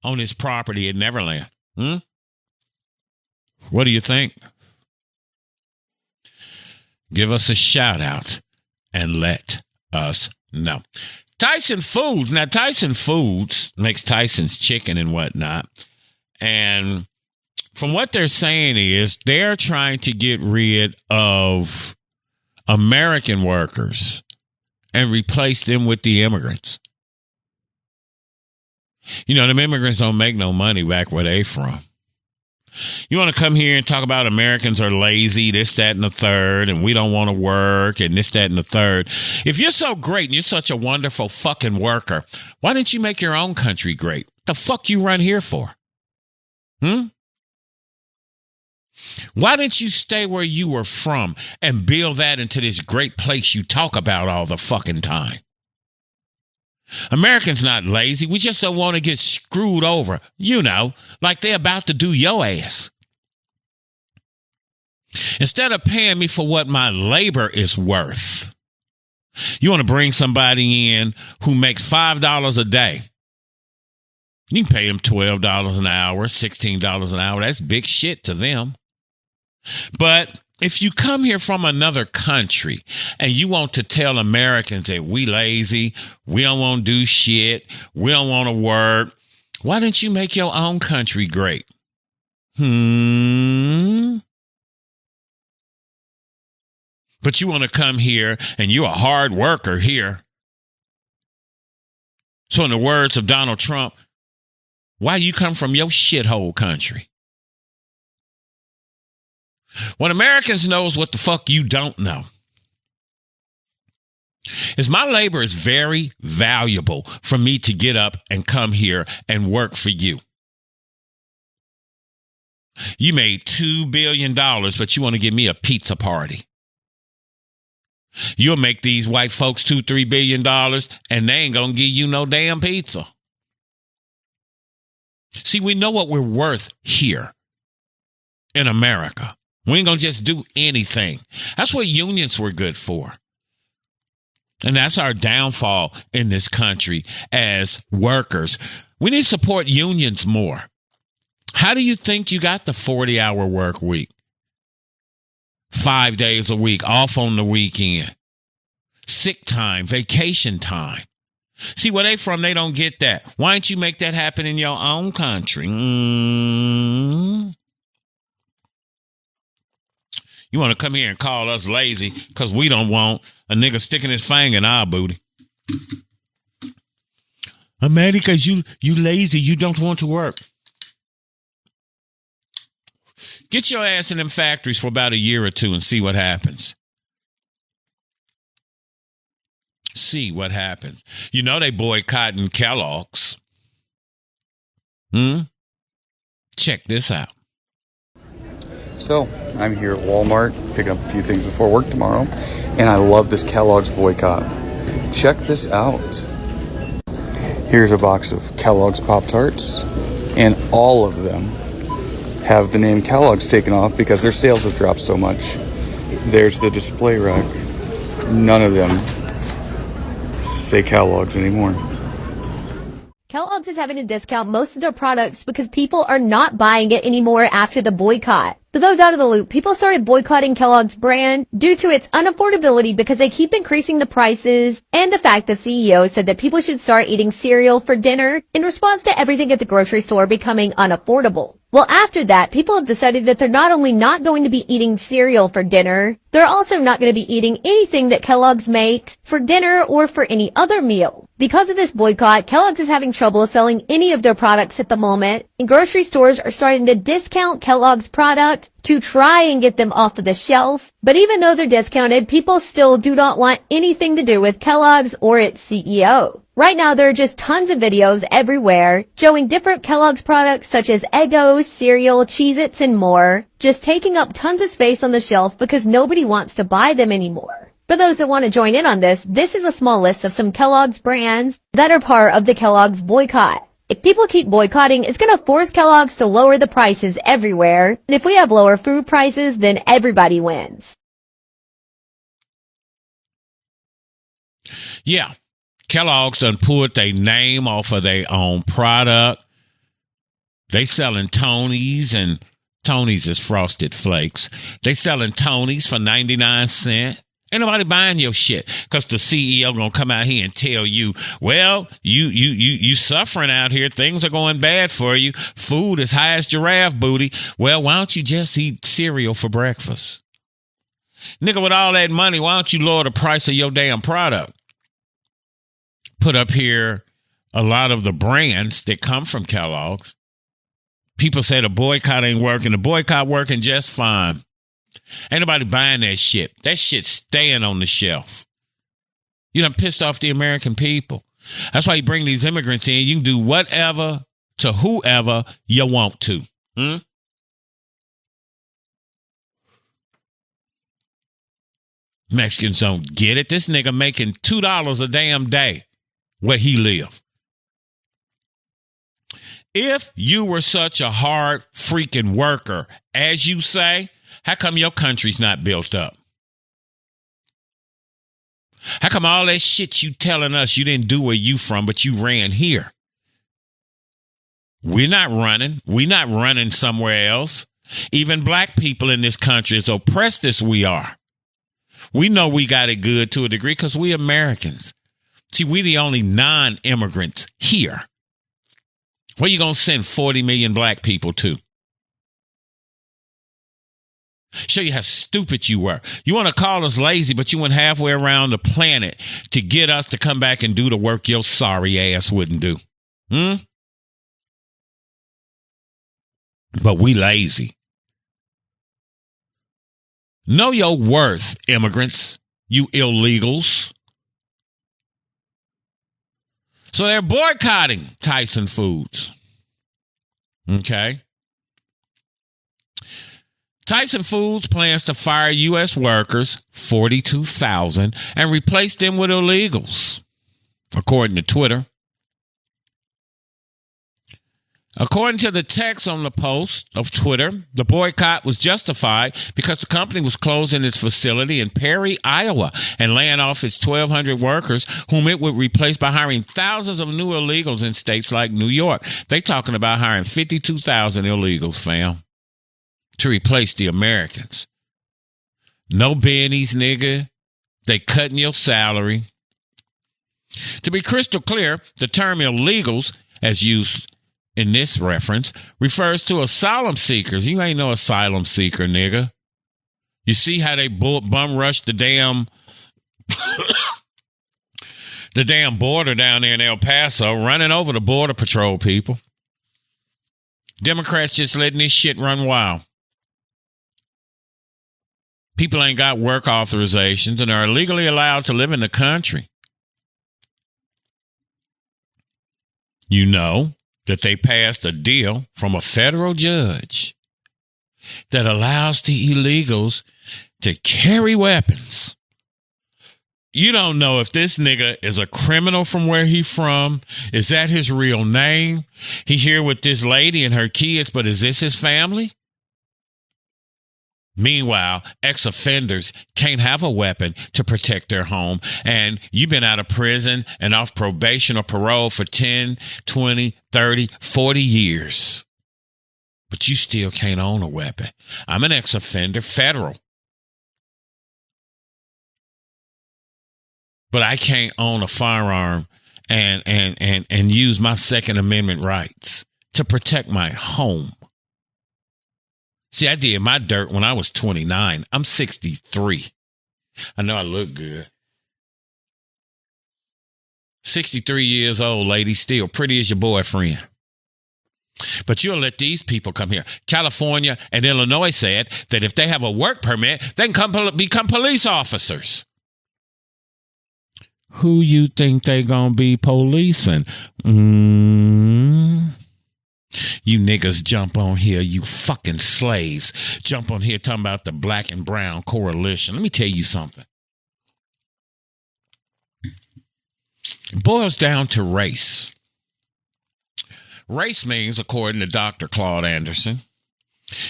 on his property at Neverland. What do you think? Give us a shout out and let us know. Tyson Foods. Now, Tyson Foods makes Tyson's chicken and whatnot. And from what they're saying is they're trying to get rid of American workers and replace them with the immigrants. You know, the immigrants don't make no money back where they from. You want to come here and talk about Americans are lazy, this, that, and the third, and we don't want to work, and this, that, and the third. If you're so great and you're such a wonderful fucking worker, why didn't you make your own country great? The fuck you run here for? Why didn't you stay where you were from and build that into this great place you talk about all the fucking time? Americans not lazy. We just don't want to get screwed over, you know, like they're about to do your ass. Instead of paying me for what my labor is worth, you want to bring somebody in who makes $5 a day. You can pay them $12 an hour, $16 an hour. That's big shit to them. But if you come here from another country and you want to tell Americans that we lazy, we don't want to do shit, we don't want to work, why didn't you make your own country great? But you want to come here and you're a hard worker here. So in the words of Donald Trump, why you come from your shithole country? What Americans knows what the fuck you don't know is my labor is very valuable for me to get up and come here and work for you. You made $2 billion, but you want to give me a pizza party. You'll make these white folks $2-3 billion and they ain't going to give you no damn pizza. See, we know what we're worth here in America. We ain't going to just do anything. That's what unions were good for. And that's our downfall in this country as workers. We need to support unions more. How do you think you got the 40-hour work week? 5 days a week, off on the weekend. Sick time, vacation time. See, where they from, they don't get that. Why don't you make that happen in your own country? You want to come here and call us lazy because we don't want a nigga sticking his finger in our booty. America, you lazy. You don't want to work. Get your ass in them factories for about a year or two and see what happens. See what happens. You know they boycotting Kellogg's. Check this out. So, I'm here at Walmart picking up a few things before work tomorrow, and I love this Kellogg's boycott. Check this out. Here's a box of Kellogg's Pop-Tarts, and all of them have the name Kellogg's taken off because their sales have dropped so much. There's the display rack. None of them say Kellogg's anymore. Kellogg's is having to discount most of their products because people are not buying it anymore after the boycott. For those out of the loop, people started boycotting Kellogg's brand due to its unaffordability because they keep increasing the prices and the fact the CEO said that people should start eating cereal for dinner in response to everything at the grocery store becoming unaffordable. Well, after that, people have decided that they're not only not going to be eating cereal for dinner, they're also not going to be eating anything that Kellogg's makes for dinner or for any other meal. Because of this boycott, Kellogg's is having trouble selling any of their products at the moment, and grocery stores are starting to discount Kellogg's products to try and get them off of the shelf. But even though they're discounted, people still do not want anything to do with Kellogg's or its CEO. Right now, there are just tons of videos everywhere showing different Kellogg's products such as Eggos, cereal, Cheez-Its, and more, just taking up tons of space on the shelf because nobody wants to buy them anymore. For those that want to join in on this is a small list of some Kellogg's brands that are part of the Kellogg's boycott. If people keep boycotting, it's going to force Kellogg's to lower the prices everywhere. And if we have lower food prices, then everybody wins. Yeah. Kellogg's done put their name off of their own product. They selling Tony's, and Tony's is Frosted Flakes. They selling Tony's for 99 cents. Ain't nobody buying your shit because the CEO gonna come out here and tell you, well, you suffering out here. Things are going bad for you. Food is high as giraffe booty. Well, why don't you just eat cereal for breakfast? Nigga, with all that money, why don't you lower the price of your damn product? Put up here a lot of the brands that come from Kellogg's. People say the boycott ain't working. The boycott working just fine. Ain't nobody buying that shit. That shit's staying on the shelf. You done pissed off the American people. That's why you bring these immigrants in. You can do whatever to whoever you want to. Mexicans don't get it. This nigga making $2 a damn day where he live. If you were such a hard freaking worker, as you say, how come your country's not built up? How come all that shit you telling us you didn't do where you from, but you ran here? We're not running. We're not running somewhere else. Even black people in this country, as oppressed as we are, we know we got it good to a degree because we Americans. See, we the only non-immigrants here. Where you going to send 40 million black people to? Show you how stupid you were. You want to call us lazy, but you went halfway around the planet to get us to come back and do the work your sorry ass wouldn't do. But we lazy. Know your worth, immigrants, you illegals. So they're boycotting Tyson Foods. Okay. Tyson Foods plans to fire U.S. workers, 42,000, and replace them with illegals, according to Twitter. According to the text on the post of Twitter, the boycott was justified because the company was closing its facility in Perry, Iowa, and laying off its 1,200 workers, whom it would replace by hiring thousands of new illegals in states like New York. They talking about hiring 52,000 illegals, fam, to replace the Americans. No bennies, nigga. They cutting your salary. To be crystal clear, the term illegals, as used in this reference, refers to asylum seekers. You ain't no asylum seeker, nigga. You see how they bum rushed the damn the damn border down there in El Paso, running over the Border Patrol people. Democrats just letting this shit run wild. People ain't got work authorizations and are illegally allowed to live in the country. You know that they passed a deal from a federal judge that allows the illegals to carry weapons. You don't know if this nigga is a criminal from where he from. Is that his real name? He here with this lady and her kids, but is this his family? Meanwhile, ex-offenders can't have a weapon to protect their home, and you've been out of prison and off probation or parole for 10, 20, 30, 40 years. But you still can't own a weapon. I'm an ex-offender, federal. But I can't own a firearm and use my Second Amendment rights to protect my home. See, I did my dirt when I was 29. I'm 63. I know I look good. 63 years old, lady, still pretty as your boyfriend. But you'll let these people come here. California and Illinois said that if they have a work permit, they can become police officers. Who you think they gonna be policing? You niggas jump on here, you fucking slaves. Jump on here talking about the black and brown coalition. Let me tell you something. It boils down to race. Race means, according to Dr. Claude Anderson,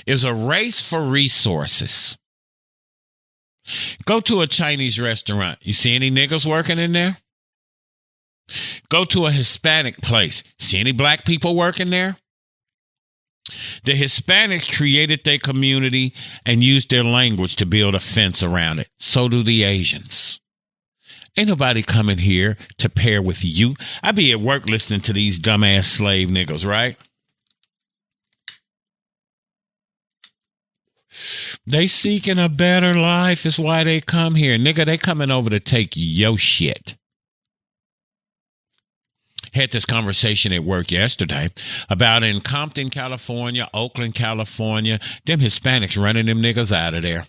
is a race for resources. Go to a Chinese restaurant. You see any niggas working in there? Go to a Hispanic place. See any black people working there? The Hispanics created their community and used their language to build a fence around it. So do the Asians. Ain't nobody coming here to pair with you. I be at work listening to these dumbass slave niggas, right? They seeking a better life is why they come here. Nigga, they coming over to take your shit. Had this conversation at work yesterday about in Compton, California, Oakland, California, them Hispanics running them niggas out of there.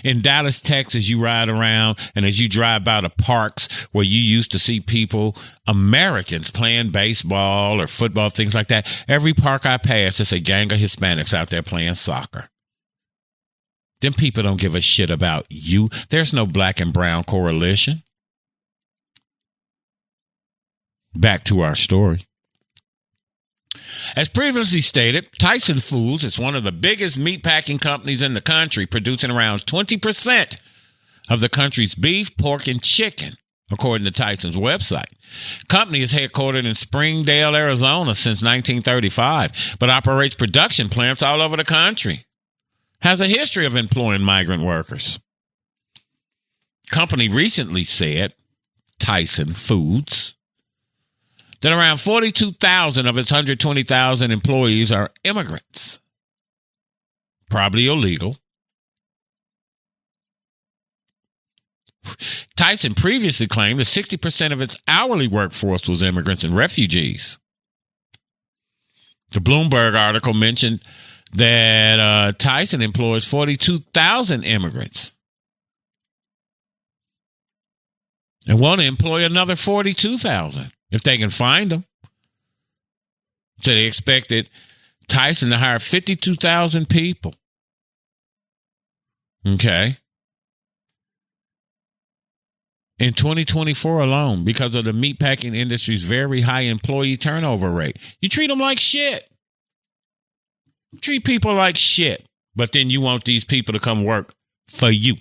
In Dallas, Texas, you ride around, and as you drive by the parks where you used to see people, Americans playing baseball or football, things like that, every park I pass, there's a gang of Hispanics out there playing soccer. Them people don't give a shit about you. There's no black and brown coalition. Back to our story. As previously stated, Tyson Foods is one of the biggest meatpacking companies in the country, producing around 20% of the country's beef, pork, and chicken, according to Tyson's website. Company is headquartered in Springdale, Arizona since 1935, but operates production plants all over the country. Has a history of employing migrant workers. Company recently said, Tyson Foods, that around 42,000 of its 120,000 employees are immigrants, probably illegal. Tyson previously claimed that 60% of its hourly workforce was immigrants and refugees. The Bloomberg article mentioned that Tyson employs 42,000 immigrants and want to employ another 42,000 if they can find them. So they expected Tyson to hire 52,000 people. Okay. In 2024 alone, because of the meatpacking industry's very high employee turnover rate. You treat them like shit. Treat people like shit. But then you want these people to come work for you.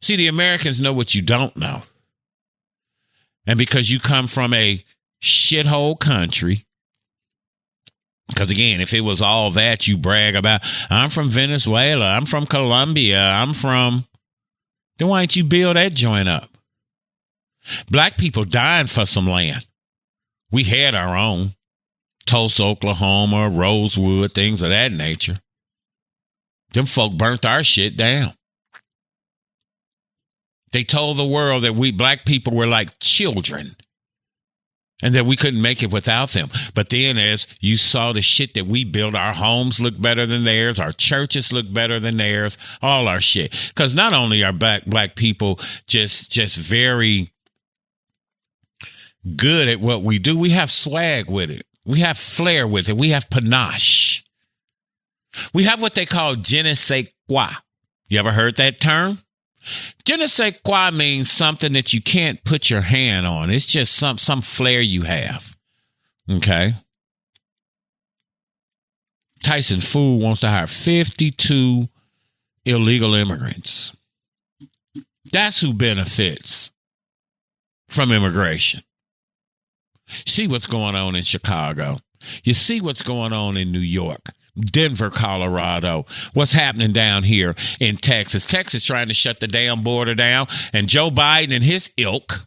See, the Americans know what you don't know. And because you come from a shithole country, because again, if it was all that you brag about, I'm from Venezuela, I'm from Colombia, then why don't you build that joint up? Black people dying for some land. We had our own. Tulsa, Oklahoma, Rosewood, things of that nature. Them folk burnt our shit down. They told the world that we black people were like children and that we couldn't make it without them. But then as you saw the shit that we built, our homes look better than theirs, our churches look better than theirs, all our shit. Because not only are black people just very good at what we do, we have swag with it. We have flair with it. We have panache. We have what they call je ne sais quoi. You ever heard that term? Je ne sais quoi means something that you can't put your hand on. It's just some flair you have. Okay? Tyson Foods wants to hire 52 illegal immigrants. That's who benefits from immigration. See what's going on in Chicago. You see what's going on in New York, Denver, Colorado, what's happening down here in Texas. Texas trying to shut the damn border down, and Joe Biden and his ilk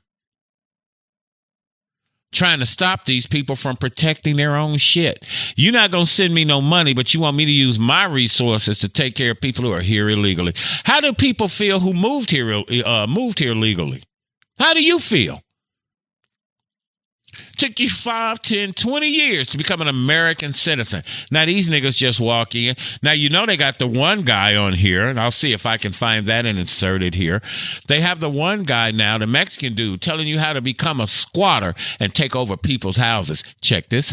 trying to stop these people from protecting their own shit. You're not going to send me no money, but you want me to use my resources to take care of people who are here illegally. How do people feel who moved here legally? How do you feel? Took you 5, 10, 20 years to become an American citizen. Now, these niggas just walk in. Now, you know they got the one guy on here, and I'll see if I can find that and insert it here. They have the one guy now, the Mexican dude, telling you how to become a squatter and take over people's houses. Check this out.